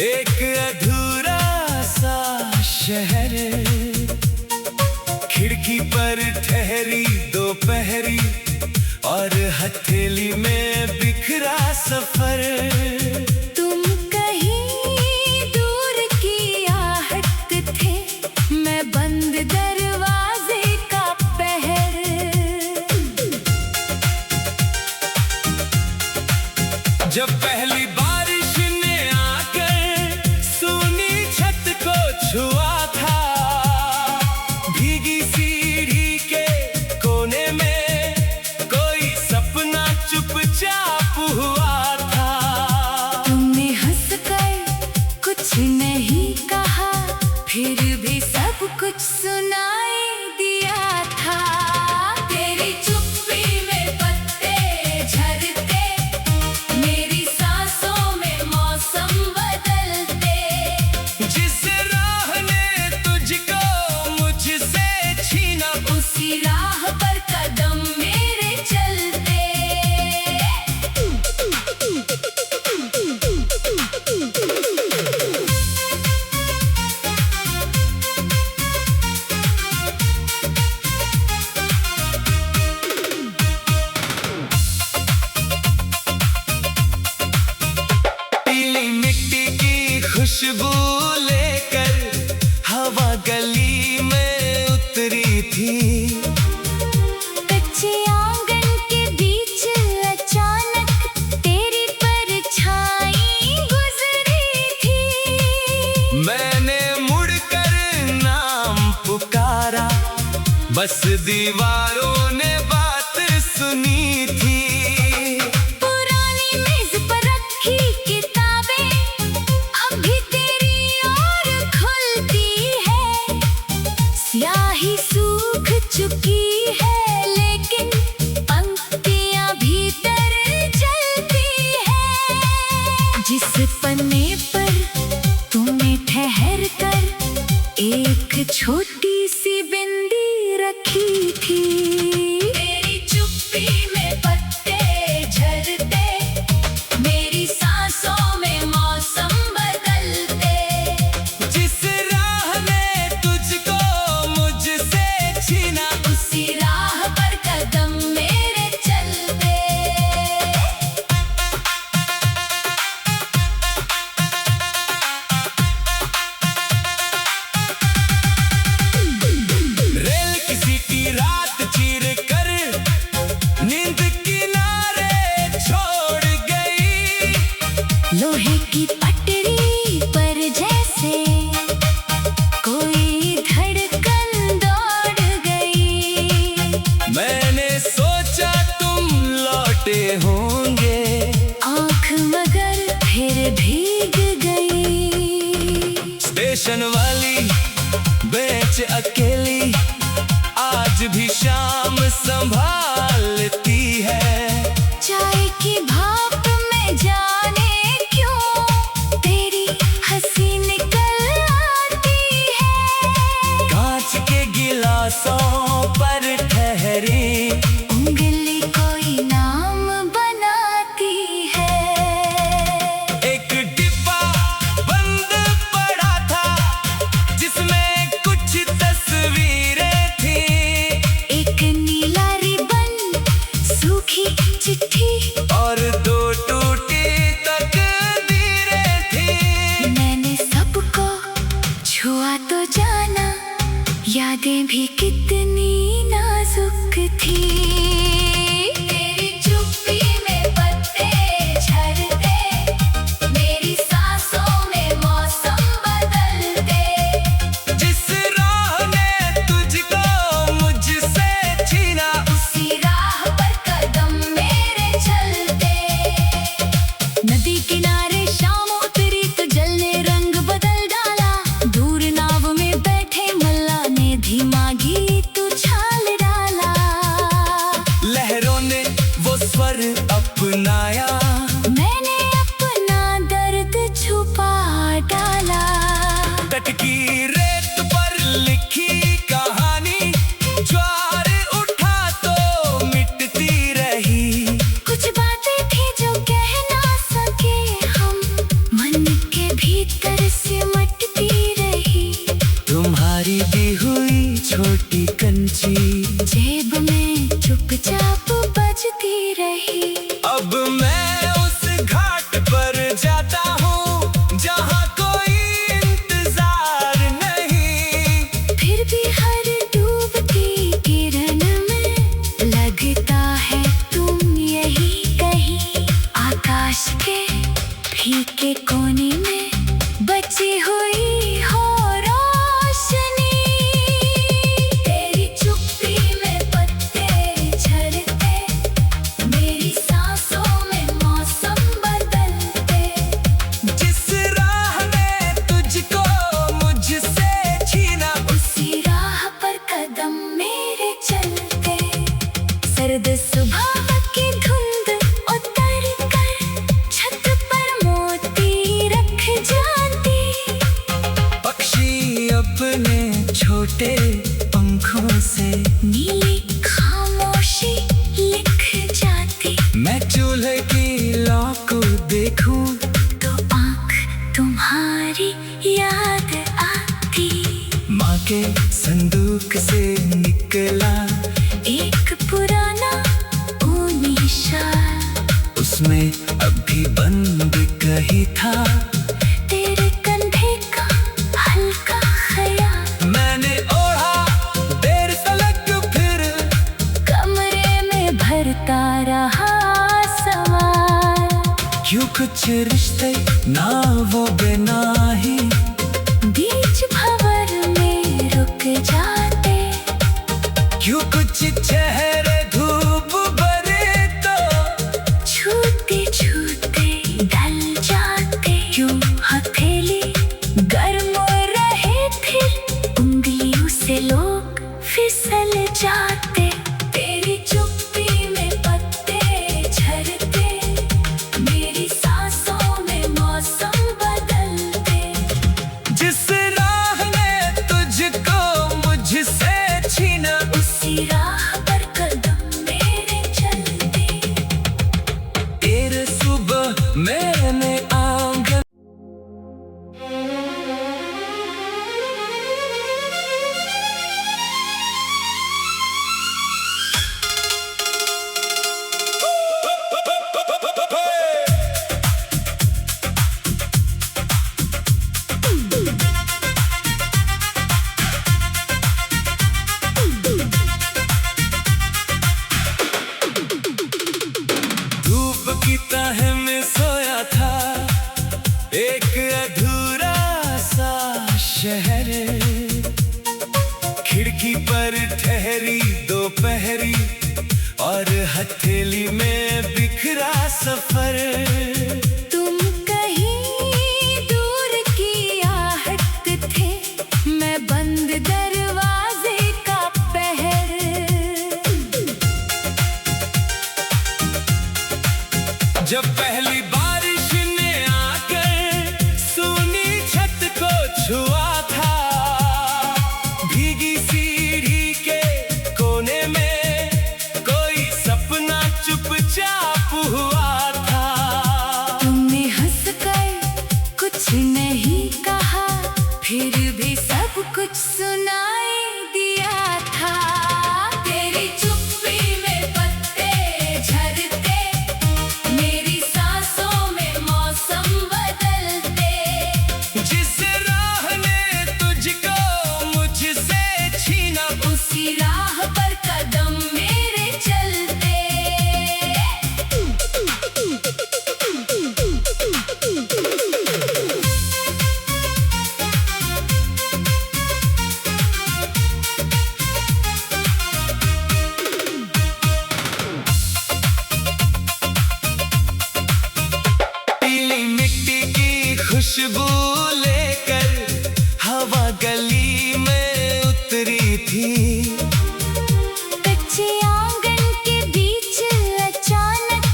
एक अधूरा सा शहर, खिड़की पर ठहरी दोपहरी और हथेली में बिखरा सफर। तुम कहीं दूर की आहट थे, मैं बंद दरवाजे का पहर। जब पहली बारिश ने आकर सूनी छत को छुआ था, भीगी सीढ़ी के कोने में कोई सपना चुपचाप हुआ था। तुमने हंसकर कुछ नहीं कहा, फिर भी सब कुछ सुनाई दिया था। तेरी चुप्पी में पत्ते झरते, मेरी सांसों में मौसम बदलते। जिस राह ने तुझको मुझसे छीना, उसी राह पर कदम मेरे चलते। पीली मिट्टी की खुशबू लेकर हवा गली में उतरी थी। कच्चे आंगन के बीच अचानक तेरी परछाई गुजरी थी। मैंने मुड़कर नाम पुकारा, बस दीवारों ने बात सुनी थी। पुरानी मेज पर रखी किताबें अभी तेरी ओर खुलती है। स्याही सूख चुकी है, लेकिन पंक्तियां भीतर जलती है। जिस पन्ने पर तूने ठहर कर एक छोटी सी बिंदी रखी थी। तेरी चुप्पी में पत्ते झरते, मेरी सांसों में मौसम बदलते। जिस राह ने तुझको मुझसे छीना, उसी राह पर कदम मेरे चलते। रेल किसी की रात चीर कर नींद किनारे छोड़ गई। लोहे की पटरी पर जैसे कोई धड़कन दौड़ गई। मैंने सोचा तुम लौटे होंगे, आँख मगर फिर भीग गई। स्टेशन वाली बेंच अकेली आज भी शाम संभालती है। चाय की भाप में जाने क्यों तेरी हंसी निकल आती है। कांच के गिलासों पर ठहरी उंगली कोई नाम बनाती है। एक डिब्बा बंद पड़ा था, जिसमें कुछ तस्वीरें थी। एक नीला रिबन, सूखी चिट्ठी, और दो टूटी तकदीरें थी। मैंने सबको छुआ तो जाना, यादें भी कितनी नाजुक थी। तेरी चुप्पी में पत्ते झरते, मेरी सांसों में मौसम बदलते। जिस राह ने तुझको मुझसे छीना, उसी राह पर कदम मेरे चलते। नदी किनारे शाम उतरी तो जल ने रंग बदल डाला। दूर नाव में बैठे मल्ला ने धीमा गीत छोटे पंखों से नीली खामोशी लिख जाती। मैं चूल्हे की लौ को देखूं तो आँख तुम्हारी याद आती। माँ के संदूक से निकला एक पुराना ऊनी शाल, उसमें अभी बंद कहीं था तेरे कंधे का हल्का ख्याल। मैंने ओढ़ा देर तलक, फिर कमरे में भरता रहा सवाल। क्यों कुछ रिश्ते ना वो बिना ही बीच भंवर में रुक जाते। क्यों कुछ चेहरे धूप भरे तो छूते छूते ढल जाते। क्यों हथेली गर्म रहे फिर उंगलियों से लोग फिसल जाते। तेरी चुप्पी में पत्ते झरते, मेरी सांसों में मौसम बदलते। जिस राह ने तुझको मुझसे छीना उसी राह पर कदम मेरे चलते। तेरे सुबह मैंने आंगन धूप की तह में सोया था एक अधूरा सा शहर। खिड़की पर ठहरी दोपहरी और हथेली में बिखरा सफर। तुम कहीं दूर की आहट थे, मैं बंद दरवाजे का पहर। जब पहली बारिश ने आकर सूनी छत को छुआ था, भीगी सीढ़ी के कोने में कोई सपना चुपचाप हुआ था। तुमने हंसकर कुछ नहीं कहा, फिर भी सब कुछ सुनाई दिया था। तेरी चुप्पी में पत्ते झरते, मेरी सांसों में मौसम बदलते। जिस राह ने तुझको मुझसे छीना उसी राह पर कदम मेरे चलते। पीली मिट्टी की खुशबू लेकर हवा गली में उतरी थी। कच्चे आंगन के बीच अचानक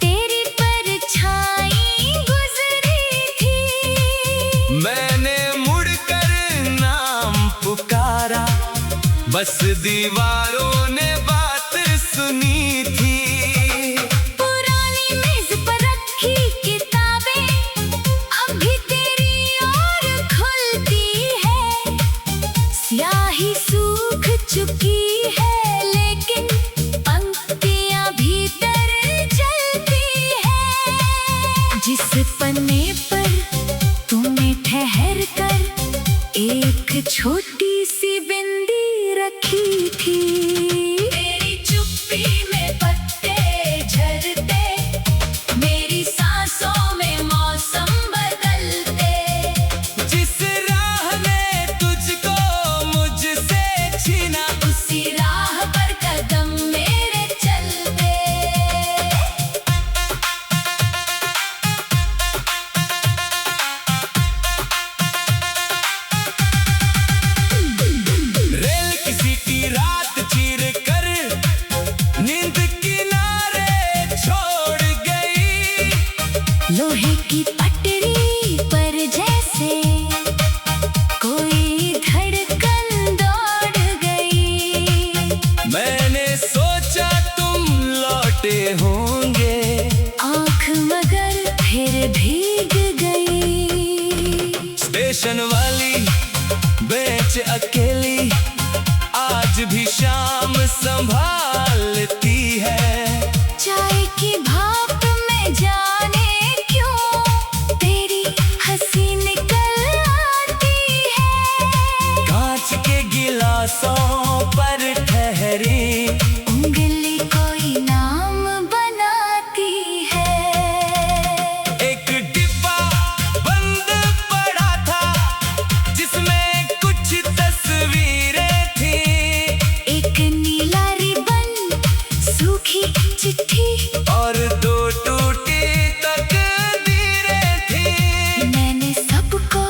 तेरी परछाई गुजरी थी। मैंने मुड़कर नाम पुकारा, बस दीवारों ने बात सुनी थी। पुरानी मेज पर रखी किताबें अभी तेरी ओर खुलती है। स्याही सूख चुकी है लेकिन पंक्तियां भीतर जलती है। जिस पन्ने पर तूने ठहर कर एक छोटी सी बिंदी रखी थी। गुलशन वाली बेंच अकेली आज भी शाम संभालती है। चाय की भाप में जाने क्यों तेरी हंसी निकल आती है। कांच के गिलासों पर ठहरी उंगली कोई नाम बनाती है। एक डिब्बा बंद पड़ा था जिसमें कुछ तस्वीरें थी। एक नीला रिबन, सूखी चिट्ठी और दो टूटी तकदीरें थी। मैंने सबको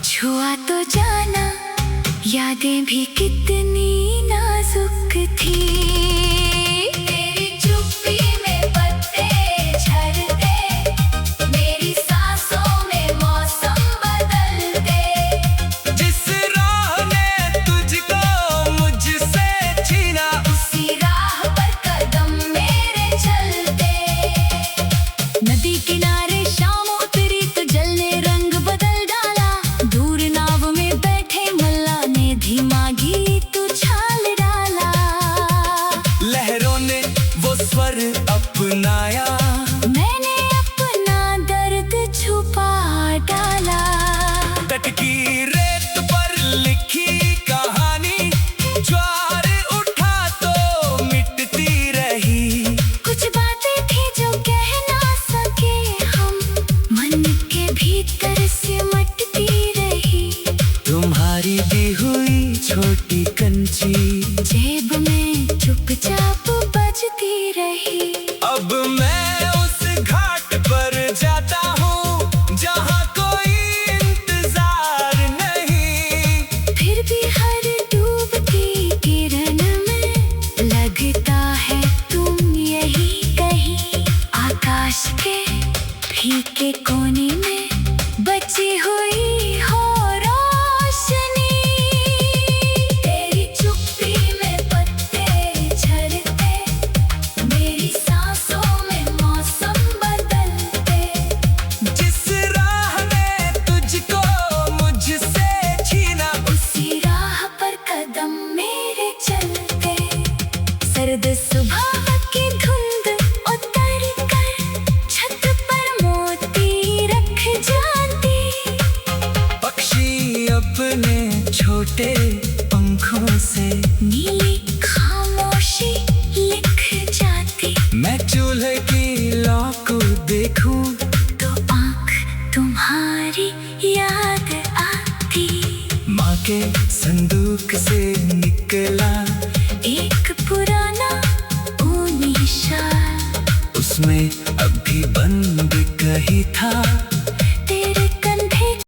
छुआ तो जाना, यादें भी कितनी नाजुक थी। तेरी चुप्पी में पत्ते झड़ते, मेरी सांसों में मौसम बदलते। जिस राह ने तुझको मुझसे छीना उसी राह पर कदम मेरे चलते। नदी किनारे शाम उतरी तो जल ने रंग बदल डाला। दूर नाव में बैठे मल्ला ने धीमा गीत उछाल डाला। लहरों ने वो स्वर अपनाया, मैंने अपना दर्द छुपा डाला। तट की रेत पर लिखी कहानी ज्वार उठा तो मिटती रही। कुछ बातें थी जो कह ना सके हम, मन के भीतर सिमटती रही। तुम्हारी दी हुई छोटी कंची जेब में चुपचाप बजती रही। अब मैं उस घाट पर जाता हूँ जहाँ कोई इंतजार नहीं। फिर भी हर डूबती किरण में लगता है तुम यही कहीं। आकाश के फीके कोने में बची हुई हो रोशनी। तेरी चुप्पी में पत्ते झड़ते, मेरी सांसों में मौसम बदलते। जिस राह ने तुझको मुझसे छीना उसी राह पर कदम मेरे चलते। सर्द सुबह की धुंध उतर कर छत पर मोती रख जाती। पक्षी अपने छोटे पंखों से नीली खामोशी लिख जाती। मैं चूल्हे की लौ को देखूं तो आँख तुम्हारी याद आती। माँ के